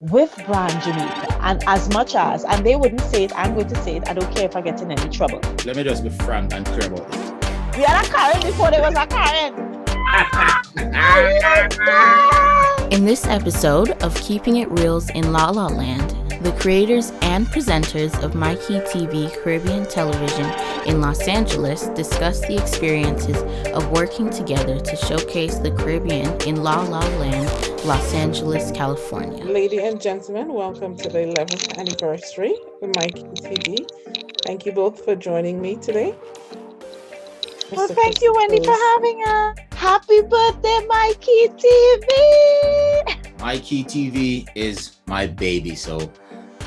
with Brand Jamaica. And as much as, and they wouldn't say it, I'm going to say it. I don't care if I get in any trouble. Let me just be frank and clear about this. We had a Karen before there was a Karen. In this episode of Keeping It REELZ in La La Land, the creators and presenters of myKEEtv Caribbean Television in Los Angeles discuss the experiences of working together to showcase the Caribbean in La La Land, Los Angeles, California. Ladies and gentlemen, welcome to the 11th anniversary of myKEEtv. Thank you both for joining me today. Well, thank you, Wendy, for having us. Happy birthday, myKEEtv! myKEEtv is my baby, so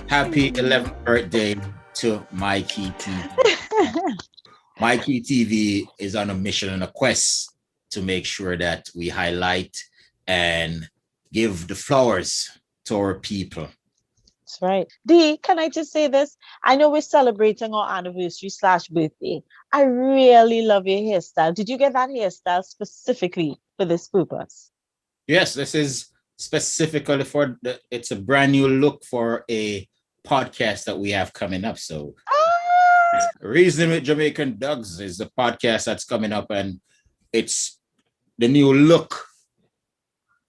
happy 11th birthday to myKEEtv. myKEEtv is on a mission and a quest to make sure that we highlight and give the flowers to our people. That's right. Dee, can I just say this? I know we're celebrating our anniversary / birthday. I really love your hairstyle. Did you get that hairstyle specifically for this purpose? Yes, this is specifically it's a brand new look for a podcast that we have coming up. So Reasoning with Jamaican Dogs is the podcast that's coming up, and it's the new look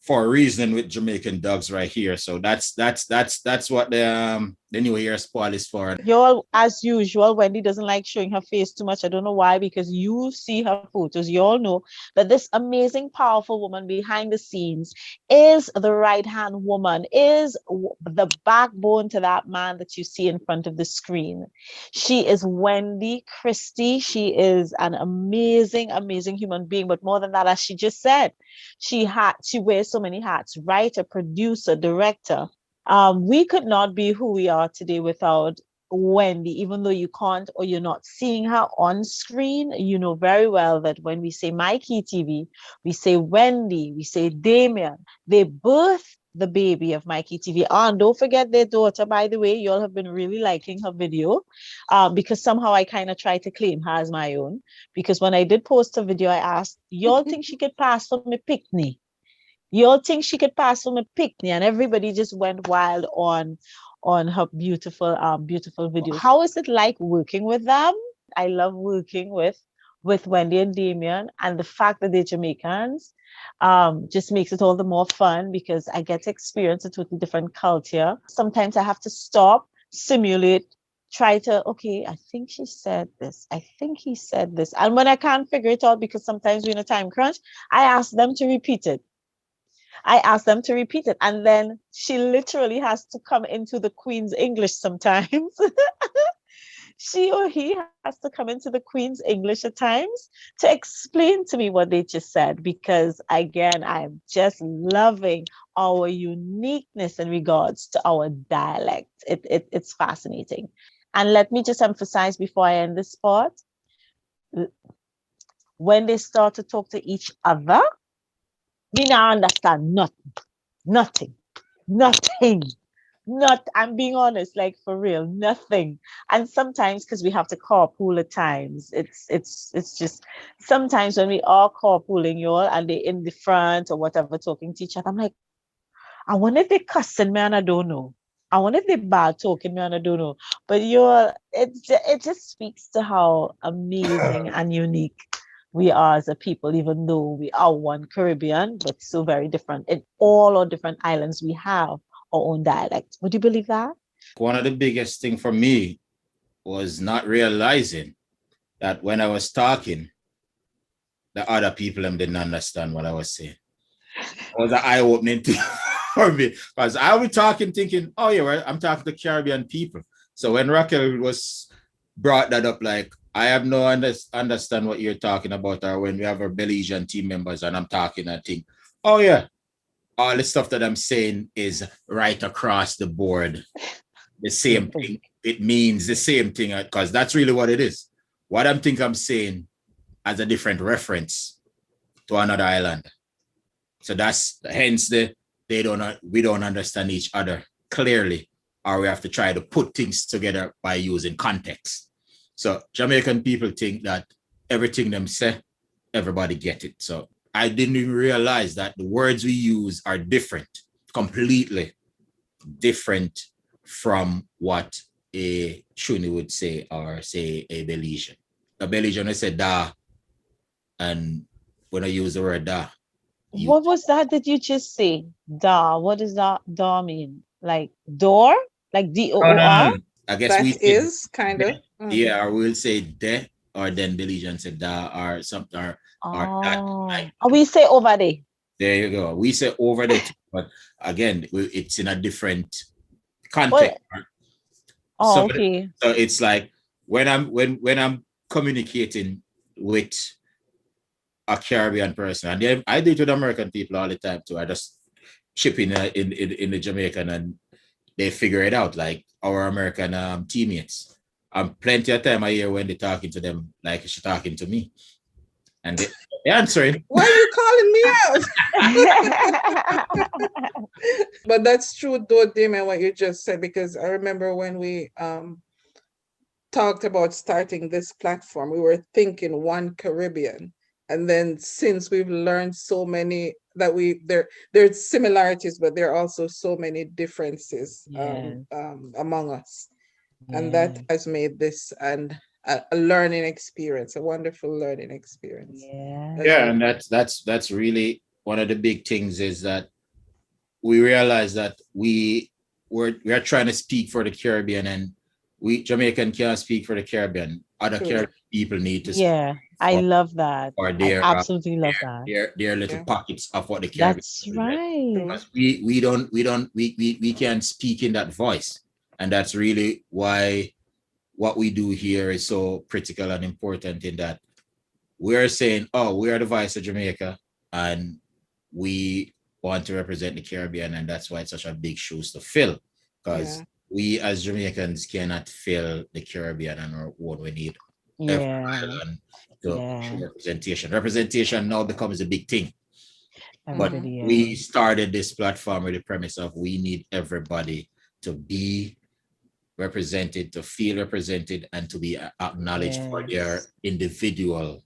for Reasoning with Jamaican Dogs right here. So that's what the new hair spoil is for. Y'all, as usual, Wendy doesn't like showing her face too much. I don't know why, because you see her photos. You all know that this amazing, powerful woman behind the scenes is the right-hand woman, is the backbone to that man that you see in front of the screen. She is Wendy Christie. She is an amazing, amazing human being. But more than that, as she just said, she wears so many hats: writer, producer, director. We could not be who we are today without Wendy. Even though you can't, or you're not seeing her on screen, you know very well that when we say myKEEtv, we say Wendy, we say Damien. They birthed the baby of myKEEtv. And don't forget their daughter, by the way. You all have been really liking her video, because somehow I kind of try to claim her as my own. Because when I did post a video, I asked, y'all think she could pass for me picnic? Y'all think she could pass from a picnic? And everybody just went wild on her beautiful video. How is it like working with them? I love working with Wendy and Damien, and the fact that they're Jamaicans just makes it all the more fun because I get to experience a totally different culture. Sometimes I have to stop, simulate, try to, okay, I think she said this. I think he said this. And when I can't figure it out, because sometimes we're in a time crunch, I ask them to repeat it. And then she literally has to come into the Queen's English sometimes. She or he has to come into the Queen's English at times to explain to me what they just said, because again, I'm just loving our uniqueness in regards to our dialect. It's fascinating. And let me just emphasize before I end this part, when they start to talk to each other, me not understand nothing. I'm being honest, like for real, nothing. And sometimes, because we have to carpool at times, it's just sometimes when we are carpooling, y'all, and they're in the front or whatever talking to each other, I'm like, I wonder if they're cussing me and I don't know. I wonder if they're bad talking me and I don't know. But it just speaks to how amazing and unique we are as a people, even though we are one Caribbean, but so very different. In all our different islands, we have our own dialect. Would you believe that? One of the biggest thing for me was not realizing that when I was talking, the other people didn't understand what I was saying. It was an eye-opening thing for me, because I was talking thinking, oh yeah, well, I'm talking to Caribbean people. So when Raquel brought that up, like, I have no understand what you're talking about, or when we have our Belizean team members and I'm talking, I think, oh yeah, all the stuff that I'm saying is right across the board. The same thing. It means the same thing, because that's really what it is. What I'm saying as a different reference to another island. So that's hence we don't understand each other clearly, or we have to try to put things together by using context. So Jamaican people think that everything them say, everybody get it. So I didn't even realize that the words we use are different completely different from what a Trini would say, or say a Belizean. A Belizean would say da, and when I use the word da, What was that you just say? Da. What does that da mean? Like door? Like DOOR? I guess we That is kind of. yeah, or we'll say de, or then Belizean say da, or something, or that. Like, We say over there. there you go. We say over there, but again, it's in a different context. So, Okay. so it's like when I'm communicating with a Caribbean person, and I do it with American people all the time too. I just chip in the Jamaican, and they figure it out, like our American teammates. Plenty of time I hear when they're talking to them like she's talking to me, and they're answering. Why are you calling me out? But that's true, though, Damien, what you just said, because I remember when we talked about starting this platform, we were thinking one Caribbean. And then since we've learned so many that there's similarities, but there are also so many differences among us. And that has made this a learning experience, a wonderful learning experience. Yeah, and that's really one of the big things, is that we realize that we are trying to speak for the Caribbean, and we Jamaican can't speak for the Caribbean. Other Caribbean people need to speak. Yeah, I love that. Or I absolutely love that. Their little pockets of what the Caribbean. That's right. Because we can't speak in that voice, and that's really why what we do here is so critical and important, in that we're saying, oh, we are the voice of Jamaica, and we want to represent the Caribbean, and that's why it's such a big shoes to fill, because we as Jamaicans cannot fill the Caribbean on our own. We need every island to show representation. Representation now becomes a big thing. But we started this platform with the premise of we need everybody to be represented, to feel represented, and to be acknowledged for their individualness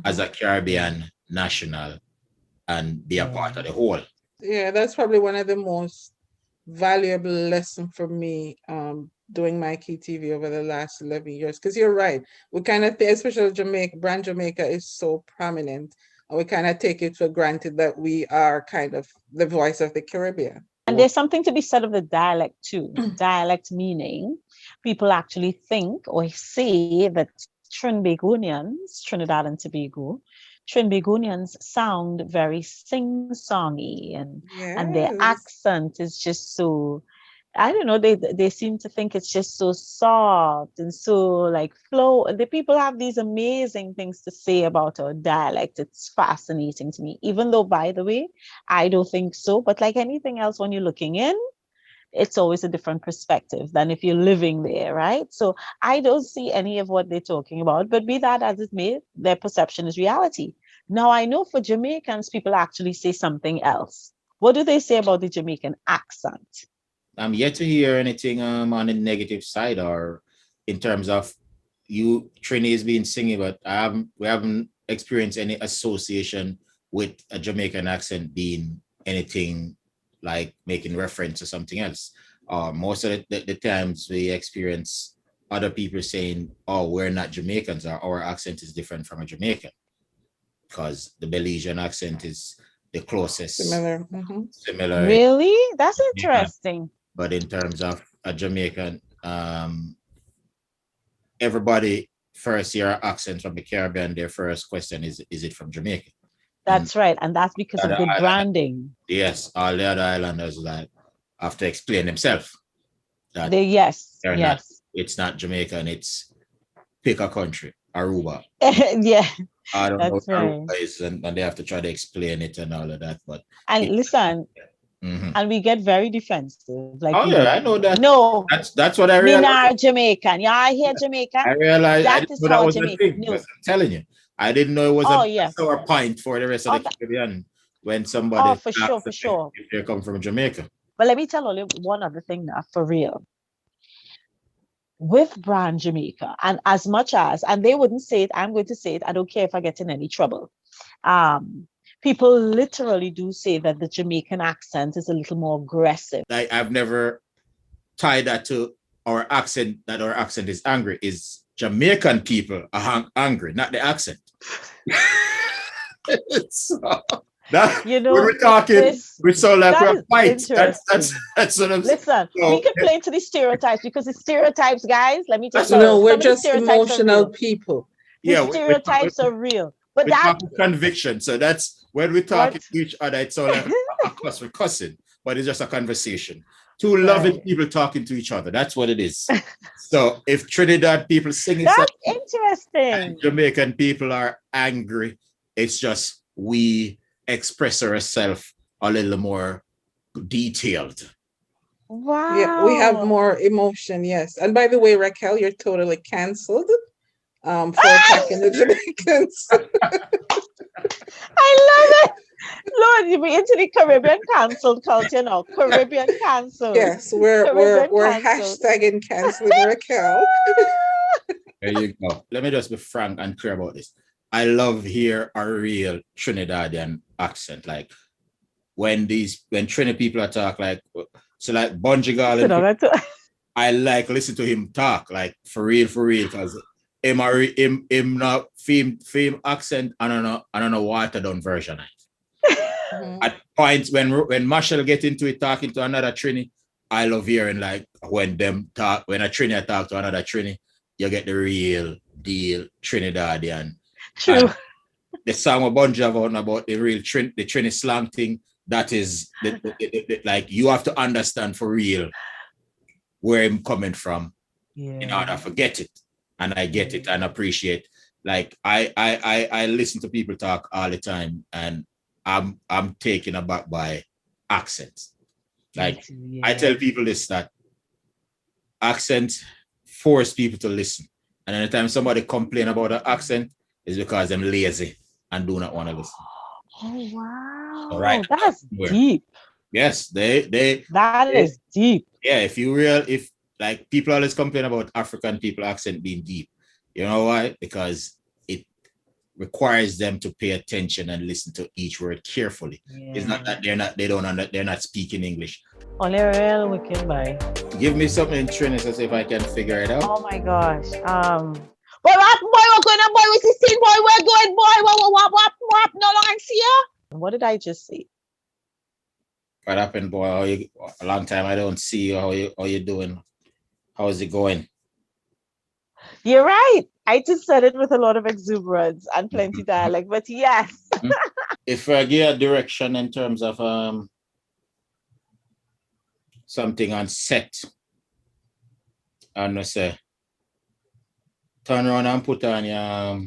as a Caribbean national, and be a part of the whole. Yeah, that's probably one of the most valuable lessons for me doing myKEEtv over the last 11 years. Because you're right, we kind of, especially brand Jamaica is so prominent, and we kind of take it for granted that we are kind of the voice of the Caribbean. And there's something to be said of the dialect too. Dialect meaning people actually think or say that Trinbagonians, Trinidad and Tobago, Trinbagonians sound very sing-songy, and their accent is just so, I don't know, they seem to think it's just so soft and so like flow. The people have these amazing things to say about our dialect. It's fascinating to me, even though, by the way, I don't think so. But like anything else, when you're looking in, it's always a different perspective than if you're living there, right? So I don't see any of what they're talking about, but be that as it may, their perception is reality. Now, I know for Jamaicans, people actually say something else. What do they say about the Jamaican accent? I'm yet to hear anything on the negative side, or in terms of you, Trini is being singing, but we haven't experienced any association with a Jamaican accent being anything like making reference to something else. Most of the times we experience other people saying, oh, we're not Jamaicans, or our accent is different from a Jamaican, because the Belizean accent is the closest. Similar. Really? That's interesting. But in terms of a Jamaican, everybody first hear accent from the Caribbean, their first question is it from Jamaica? That's right. And that's because of good branding. Yes, all the other islanders like have to explain themselves. Yes. It's not Jamaican, it's pick a country, Aruba. Yeah. I don't know what Aruba is, and they have to try to explain it and all of that. Listen, and we get very defensive. Like, I know that. No, that's what I realized. Me not Jamaican. Yeah, I hear Jamaican. I realized that is how Jamaican. No. I'm telling you, I didn't know it was a sour pint for the rest of the Caribbean when somebody. Oh, for sure. If they come from Jamaica. But let me tell you one other thing now, for real. With brand Jamaica, and as much as, and they wouldn't say it, I'm going to say it. I don't care if I get in any trouble. People literally do say that the Jamaican accent is a little more aggressive. Like I've never tied that to our accent, that our accent is angry. Is Jamaican people are angry, not the accent. So, that, You know, when we're talking, we sound like that we're is fight. interesting. That's what I'm saying. Listen, we can play into the stereotypes because the stereotypes, guys, let me tell you, No, we're some of the just stereotypes are emotional real. people. The Yeah, stereotypes are real. But we that talk with conviction. So that's when we talk what to each other, it's all like we're cussing, but it's just a conversation. Two loving people talking to each other. That's what it is. So if Trinidad people singing that's something interesting. and Jamaican people are angry, it's just we express ourselves a little more detailed. Wow. Yeah, we have more emotion, yes. And by the way, Raquel, you're totally cancelled for attacking the Jamaicans. I love it. Lord, you be into the Caribbean cancelled culture now. Caribbean cancelled. Yes, we're canceled. hashtagging canceling Raquel. There you go. Let me just be frank and clear about this. I love hear a real Trinidadian accent. Like when Trini people are talk like so like Bungie Garland, I like listen to him talk like for real because him not film accent. I don't know watered down version. Mm-hmm. At points when Marshall get into it talking to another Trini, I love hearing like when a Trini talk to another Trini, you get the real deal Trinidadian. True. The song of Bon Jovi about the real the Trini slang thing, that is like you have to understand for real where I'm coming from in order to get it. And I get it and appreciate. Like I listen to people talk all the time and I'm taken aback by accents. Like I tell people this, that accents force people to listen. And anytime somebody complain about an accent, it's because they're lazy and do not want to listen. Oh wow. All right. That's deep. Yes, they is deep. Yeah, if like people always complain about African people accent being deep. You know why? Because it requires them to pay attention and listen to each word carefully. It's not that they're not speaking English. Only real wicked boy. Give me something in Trini to see if I can figure it out. Oh my gosh. Boy, we're going on, boy, we see scene, boy, we're going, boy, what, no longer see you. What did I just say? What happened, boy? A long time I don't see you. How you doing? How is it going? You're right. I just said it with a lot of exuberance and plenty dialect, but yes. If I give a direction in terms of something on set, I'm gonna say turn around and put on your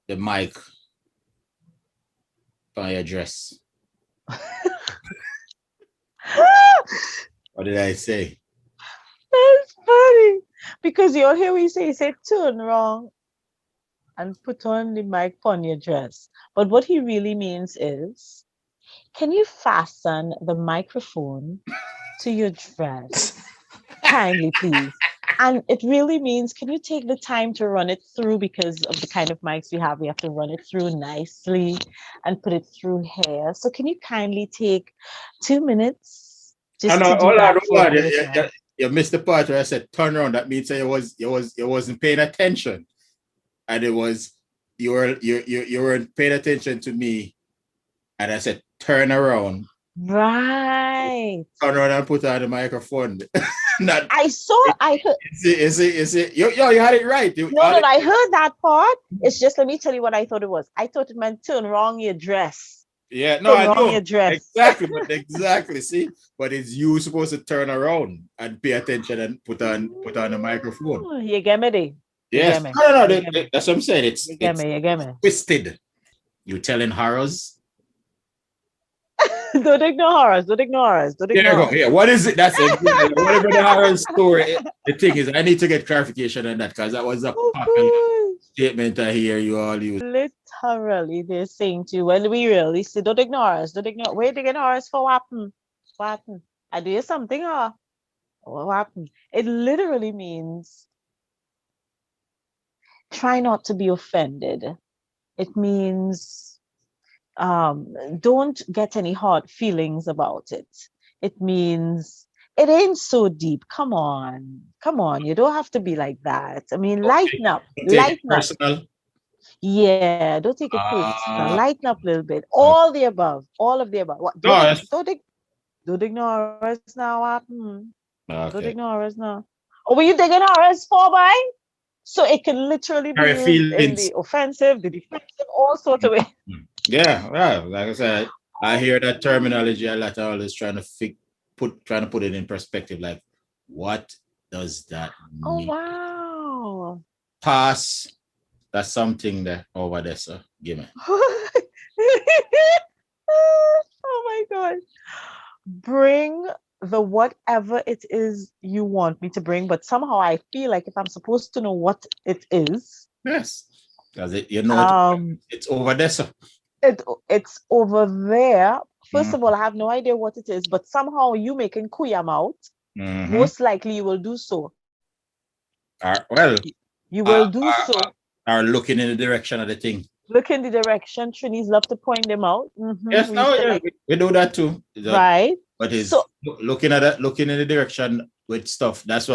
the mic on your dress. What did I say? That's funny. Because you'll hear we say turn wrong and put on the mic on your dress. But what he really means is, can you fasten the microphone to your dress? Kindly, please. And it really means, can you take the time to run it through, because of the kind of mics we have to run it through nicely and put it through hair. So can you kindly take 2 minutes just to do that? Hold on. You missed the part where I said turn around. That means you wasn't paying attention. And it was you weren't paying attention to me. And I said turn around. Right. Turn around and put on the microphone. I heard. Is it? You had it right. I heard that part. It's just, let me tell you what I thought it was. I thought it meant turn wrong your dress. Yeah, no, I know. Your dress. Exactly. See, but it's you supposed to turn around and pay attention and put on the microphone. You get me there? Yes. No. That's what I'm saying. It's you get me. Twisted. You telling horrors? Don't ignore us. There you go. Yeah. What is it? That's it. Whatever the horror story. The thing is, I need to get clarification on that, because that was a popular statement I hear you all use. Literally, they're saying to you, when we really say, don't ignore us. Where they ignore us for what happened? What happened? I do something or what happened? It literally means try not to be offended. It means don't get any hard feelings about it. It means it ain't so deep. Come on. Come on. You don't have to be like that. I mean, lighten up. Don't take it Lighten up. personal. Yeah, don't take it personal. Ah, Lighten up a little bit. All the above. All of the above. What, no, that's don't ignore us now. Don't okay. ignore us now. Or were you digging us for, boy? So it can literally be Very used in feelings. the offensive, the defensive, all sorts of ways. Yeah, well, like I said, I hear that terminology a lot. I always trying to put it in perspective. Like, what does that Oh, mean? wow. Pass. That's something that over there, so give me. Oh my God. Bring the whatever it is you want me to bring, but somehow I feel like if I'm supposed to know what it is, Yes, because it's over there, so. it's over there. First Mm-hmm. of all, I have no idea what it is, but somehow you making kuyam out, most likely you will do so. Well, You will do so. are looking in the direction of the thing. Look in the direction. Trinis love to point them out. Yes, we do that too. Right. But it's So looking in the direction with stuff. That's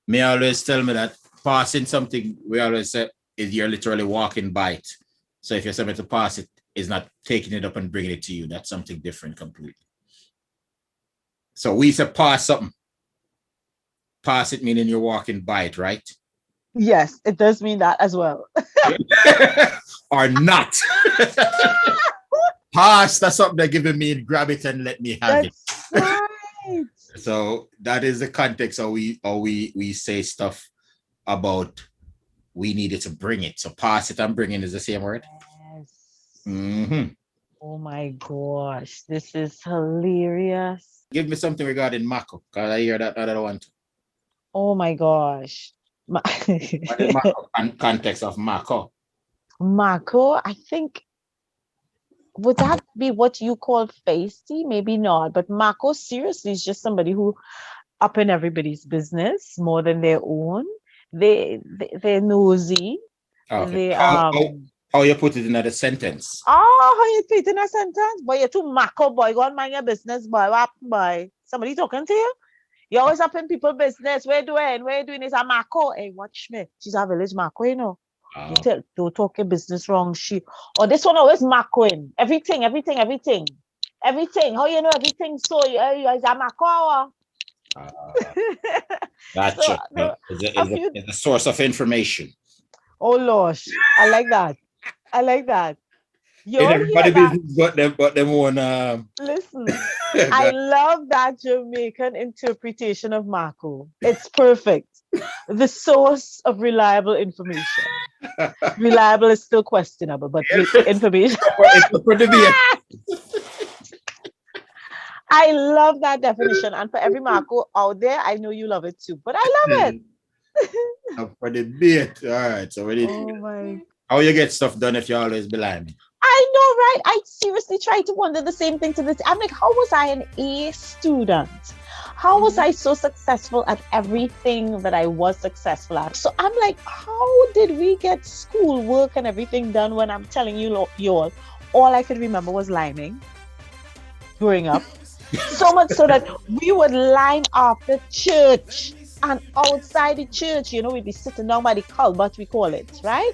me always tell me that passing something, we always say, is you're literally walking by it. So if you're somebody to pass it, is not taking it up and bringing it to you. That's something different completely. So we say pass something. Pass it meaning you're walking by it, right? yes, it does mean that as well. Or not. Pass, that's something that giving me, grab it and let me have it. Right. So that is the context of we say stuff about we needed to bring it. So pass it and bring it is the same word. Yes. Oh my gosh, this is hilarious. Give me something regarding Mako, because I hear that other one too. Oh my gosh. What is Mako? Context of Mako? Mako, I think, would that be what you call feisty? Maybe not, but Mako seriously is just somebody who up in everybody's business more than their own. They're nosy. Okay. They How you put it in a sentence? Oh, how you put it in a sentence? Boy, you're too Mako, boy. Go and mind your business, boy. What happened, boy? Somebody talking to you? You always up in people's business. Where you doing this? A Mako. Hey, watch me. She's a village Mako, you know. Don't talk your business wrong. This one always Makoing. Everything. How you know everything? So you is a Mako. Gotcha. It's a source of information. Oh gosh, I like that. You all Everybody hear that? business but them one. Listen, I love that Jamaican interpretation of Mako. It's perfect. The source of reliable information. Reliable is still questionable, but information. I love that definition. And for every Mako out there, I know you love it too. But I love it. For the bait. All right. So how you get stuff done if you always be lying? I know, right? I seriously try to wonder the same thing to this. I'm like, how was I an A student? How was I so successful at everything that I was successful at? So I'm like, how did we get schoolwork and everything done when I'm telling you all I could remember was liming growing up. So much so that we would line after church and outside the church, we'd be sitting down by the culvert, we call it, right?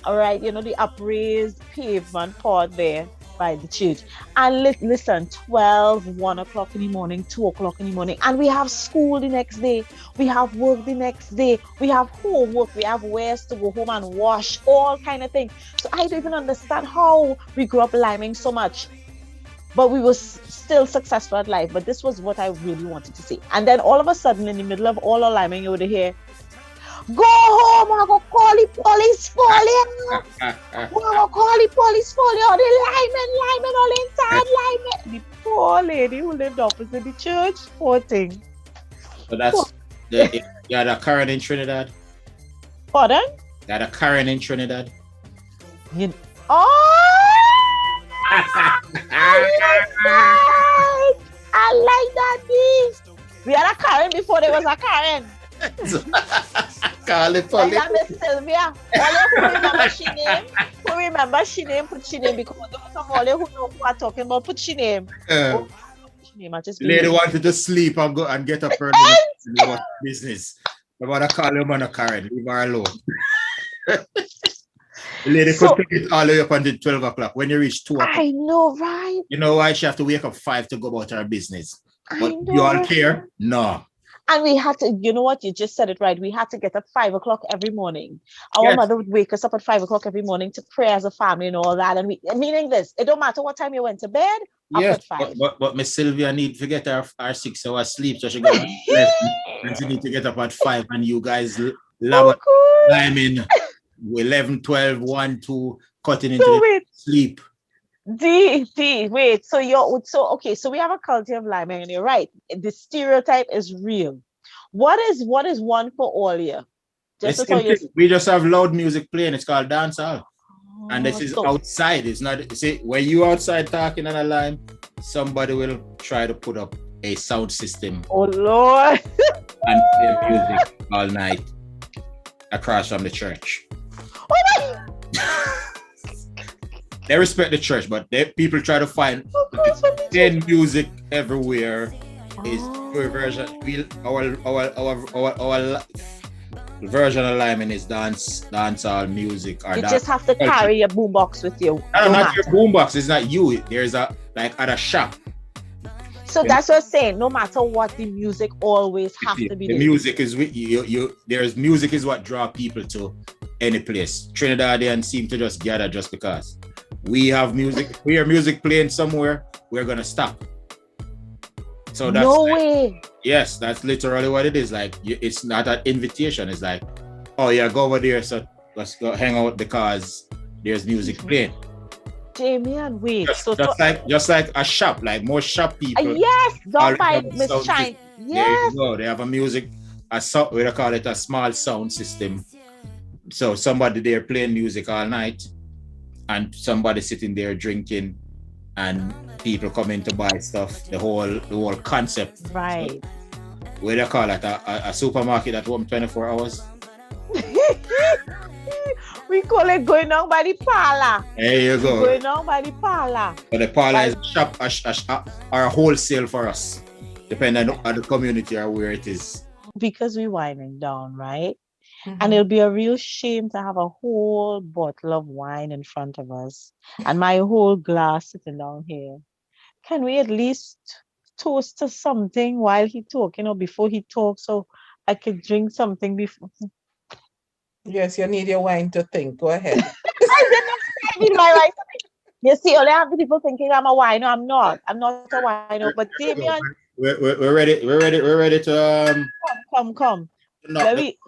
All right, the upraised pavement part there by the church. And listen, 12, 1 o'clock in the morning, 2 o'clock in the morning. And we have school the next day. We have work the next day. We have homework. We have ways to go home and wash, all kind of things. So I don't even understand how we grew up liming so much. But we were still successful at life. But this was what I really wanted to see. And then all of a sudden, in the middle of all our liming, you would hear, go home, I go call the police for you. Go call the police for you. The linemen, all inside linemen. The poor lady who lived opposite the church, poor thing. So that's you had a Karen in Trinidad? Pardon? You had a Karen in Trinidad? I like that. We had a Karen before there was a Karen. Call it police. Like Miss Sylvia. All you remember she name? Who So remember, she name, put she name, because those of all you who know who are talking about, put she name. Oh, she name, I just The lady believe. wanted to sleep and go and get up early. About business. I want to call your man a Karen. Leave her alone. The lady So- could pick it all the way up until 12 o'clock. When you reach 2 o'clock, I know, right? you know why she have to wake up 5 to go about her business? I But know. you all right? care? No. And we had to, you know what? You just said it right. We had to get up 5 o'clock every morning. Our Yes. mother would wake us up at 5 o'clock every morning to pray as a family and all that. And we, meaning this, it don't matter what time you went to bed, up Yes, at 5. but Miss Sylvia need to get her 6 hours sleep, so she got less, and she need to get up at 5, and you guys lab Oh, good. time in 11, 12, 1, 2, cutting into So the wait, sleep. wait. So okay. So we have a culture of lying, and you're right. The stereotype is real. What is one for all year? Just to The tell same you. thing. We just have loud music playing. It's called dancehall. And this is So- outside. It's not, see, when you outside talking on a line, somebody will try to put up a sound system Oh Lord. and play music all night across from the church. Oh They respect the church, but people try to find playing music everywhere is your version. Our version of Lyman is dancehall music. Or You dance just have to culture. carry your boombox with you. No, No not your matter. boombox. It's not you. There's a like at a shop. So that's what I'm saying. No matter what, the music always have to be The there. music is with you. There's music is what draw people to any place. Trinidadians seem to just gather just because we have music. If we hear music playing somewhere, we're gonna stop. So that's No way. yes, that's literally what it is. Like it's not an invitation. It's like, oh yeah, go over there. So let's go hang out because there's music playing. Damien, wait. Just like a shop, like most shop people. Yes, don't all buy the Miss sound Shine. There Yes. you go. They have a music, we call it a small sound system. So somebody there playing music all night, and somebody sitting there drinking, and people coming to buy stuff. The whole concept. Right. What they call it a supermarket that open 24 hours. We call it going on by the parlor. There you go. Going on by the parlor. But the parlor is a shop or a wholesale for us, depending on the community or where it is. Because we're winding down, right? Mhm. And it'll be a real shame to have a whole bottle of wine in front of us and my whole glass sitting down here. Can we at least toast to something while he talking or before he talks, so I could drink something before? Yes, you need your wine to think. Go ahead. I need my wine. You see, only half the people thinking I'm a wino. I'm not. I'm not a wino. But Damien, We're ready. We're ready to come. knock Let the me.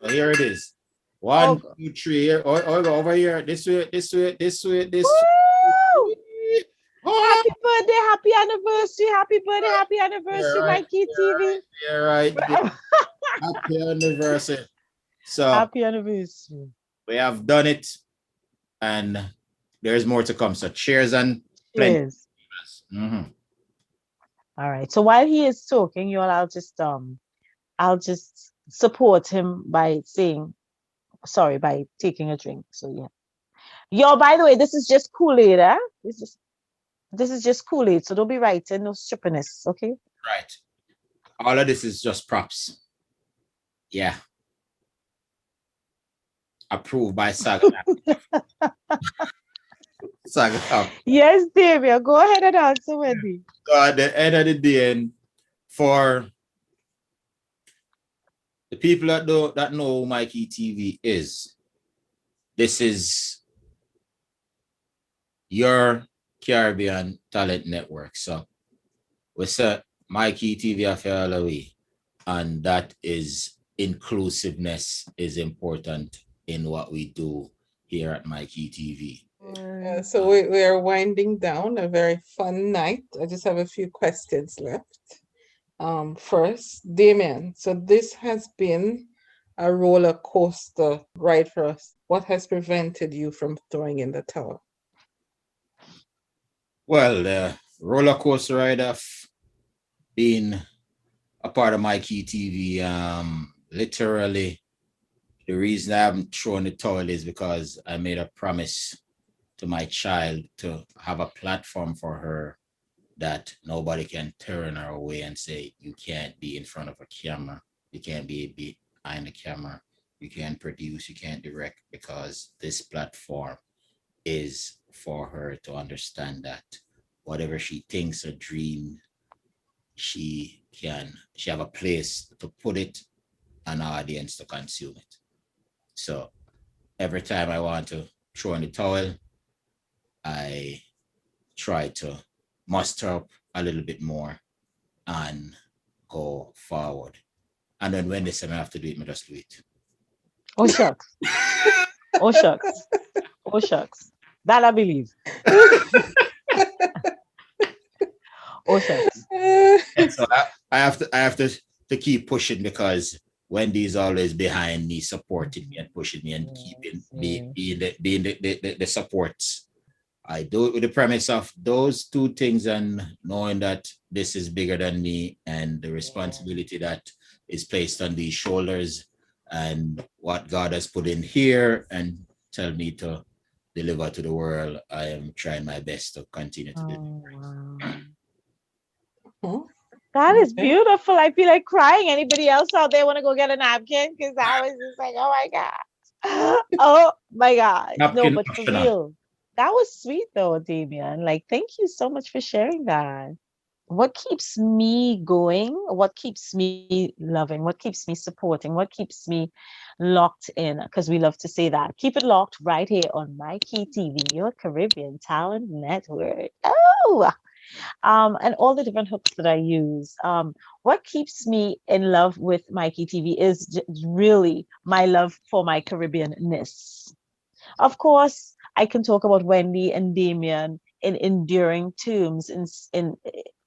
So here it is. One, Oh. 2, 3. Here. Go over here. This way. Woo! Oh, Happy birthday, happy anniversary, happy birthday, happy anniversary, Yeah, right, myKEEtv. yeah, right. Happy anniversary. So Happy anniversary. we have done it, and there's more to come. So cheers and plenty. Cheers. Mhm. All right. So while he is talking, y'all, I'll just support him by by taking a drink. So yeah. Yo, by the way, this is just Kool-Aid, eh? This is just Kool-Aid. So don't be writing no stupidness, okay? Right. All of this is just props. Yeah. Approved by Saga. Saga. Yes, Damien. Go ahead and answer, Wendy. So at the end of the day, and for the people that know who myKEEtv is, this is your Caribbean talent network. So we say myKEEtv after away, and that is inclusiveness is important in what we do here at myKEEtv. So we are winding down a very fun night. I just have a few questions left. First, Damien, so this has been a roller coaster ride for us. What has prevented you from throwing in the towel? Well, the roller coaster ride of being a part of myKEEtv, literally The reason I haven't thrown the towel is because I made a promise to my child to have a platform for her that nobody can turn her away and say, you can't be in front of a camera. You can't be behind the camera. You can't produce, you can't direct, because this platform is for her to understand that whatever she thinks or dreams, she have a place to put it, an audience to consume it. So every time I want to throw in the towel, I try to muster up a little bit more and go forward. And then when they say I have to do it, I just do it. Oh shucks. Oh shucks. Oh shucks. That I believe. Oh shucks. So I have to keep pushing, because Wendy's always behind me, supporting me and pushing me and keeping being the supports. I do it with the premise of those two things, and knowing that this is bigger than me and the responsibility that is placed on these shoulders, and what God has put in here and tell me to deliver to the world. I am trying my best to continue to do. Wow. That is beautiful. I feel like crying. Anybody else out there want to go get a napkin? Because I was just like, oh my God. Oh my God. No, Napkin but for optional. real. That was sweet though, Damian. Like, thank you so much for sharing that. What keeps me going? What keeps me loving? What keeps me supporting? What keeps me locked in? Because we love to say that. Keep it locked right here on myKEEtv, your Caribbean Talent Network. Oh, and all the different hooks that I use. What keeps me in love with myKEEtv is really my love for my Caribbean-ness. Of course, I can talk about Wendy and Damian in enduring terms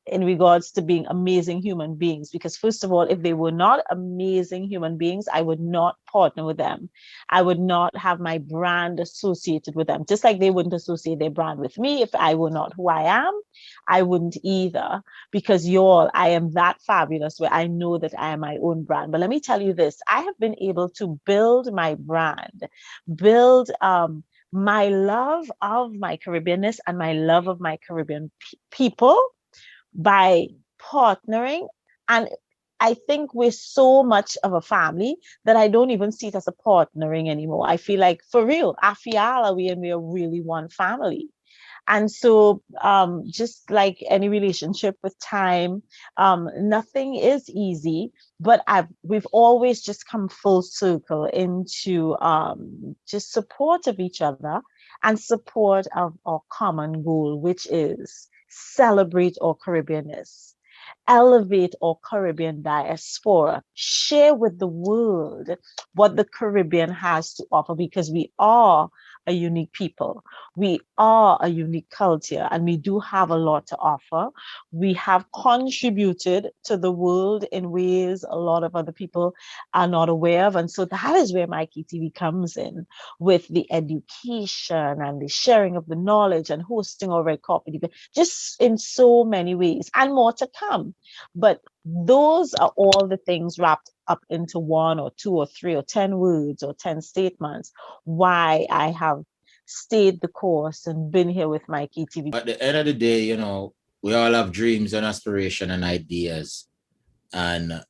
in regards to being amazing human beings. Because first of all, if they were not amazing human beings, I would not partner with them. I would not have my brand associated with them. Just like they wouldn't associate their brand with me. If I were not who I am, I wouldn't either. Because y'all, I am that fabulous where I know that I am my own brand. But let me tell you this, I have been able to build my brand, build my love of my Caribbeanness and my love of my Caribbean people by partnering. And I think we're so much of a family that I don't even see it as a partnering anymore. I feel like, for real, Afiala, we are really one family. And so, just like any relationship with time, nothing is easy, but we've always just come full circle into just support of each other and support of our common goal, which is celebrate our Caribbeanness, elevate our Caribbean diaspora, share with the world what the Caribbean has to offer, because we are a unique people. We are a unique culture, and we do have a lot to offer. We have contributed to the world in ways a lot of other people are not aware of. And so that is where myKEEtv comes in, with the education and the sharing of the knowledge and hosting our red carpet, just in so many ways, and more to come. But those are all the things wrapped up into one or two or three or 10 words or 10 statements why I have stayed the course and been here with myKEEtv. At the end of the day, we all have dreams and aspiration and ideas, and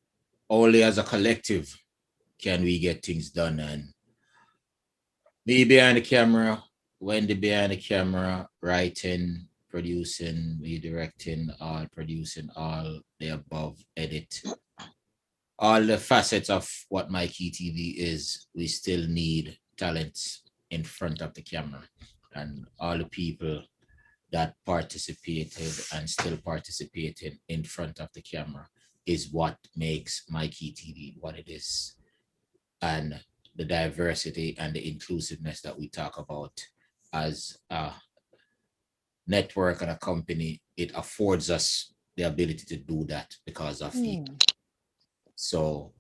only as a collective can we get things done. And me behind the camera, Wendy behind the camera, writing, producing, me directing, all producing, all the above, edit, all the facets of what myKEEtv is. We still need talents in front of the camera, and all the people that participated and still participating in front of the camera is what makes myKEEtv what it is. And the diversity and the inclusiveness that we talk about as a network and a company, it affords us the ability to do that because of it. So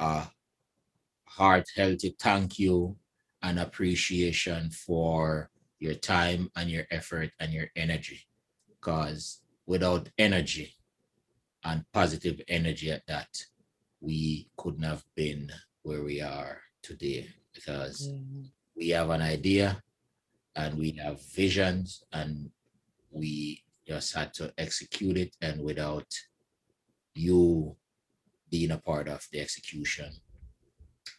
heart healthy thank you and appreciation for your time and your effort and your energy, because without energy, and positive energy at that, we couldn't have been where we are today, because Mm. we have an idea and we have visions, and we just had to execute it. And without you being a part of the execution,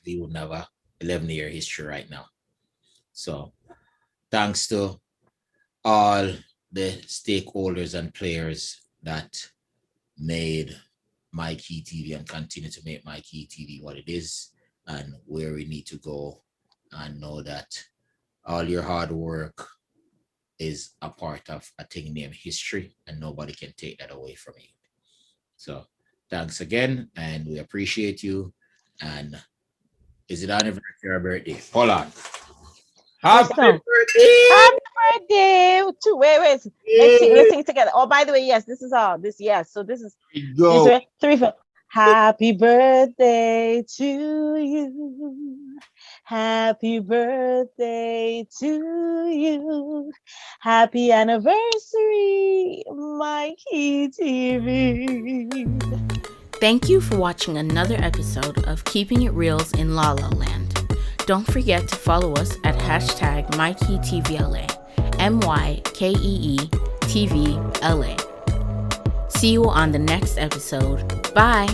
we would have a 11-year history right now. So thanks to all the stakeholders and players that made myKEEtv and continue to make myKEEtv what it is and where we need to go, and know that all your hard work is a part of a thing named history, and nobody can take that away from you. So thanks again, and we appreciate you. And is it anniversary or birthday? Hold on. Happy song? birthday! Happy birthday to wait. Let's sing together. Oh, by the way, yes, this is all this. Yes, so this is Go. 3, 4. Happy birthday to you. Happy birthday to you. Happy anniversary, myKEEtv. Thank you for watching another episode of Keeping It REELZ in La La Land. Don't forget to follow us at hashtag myKEETVLA, MYKEETVLA. See you on the next episode. Bye!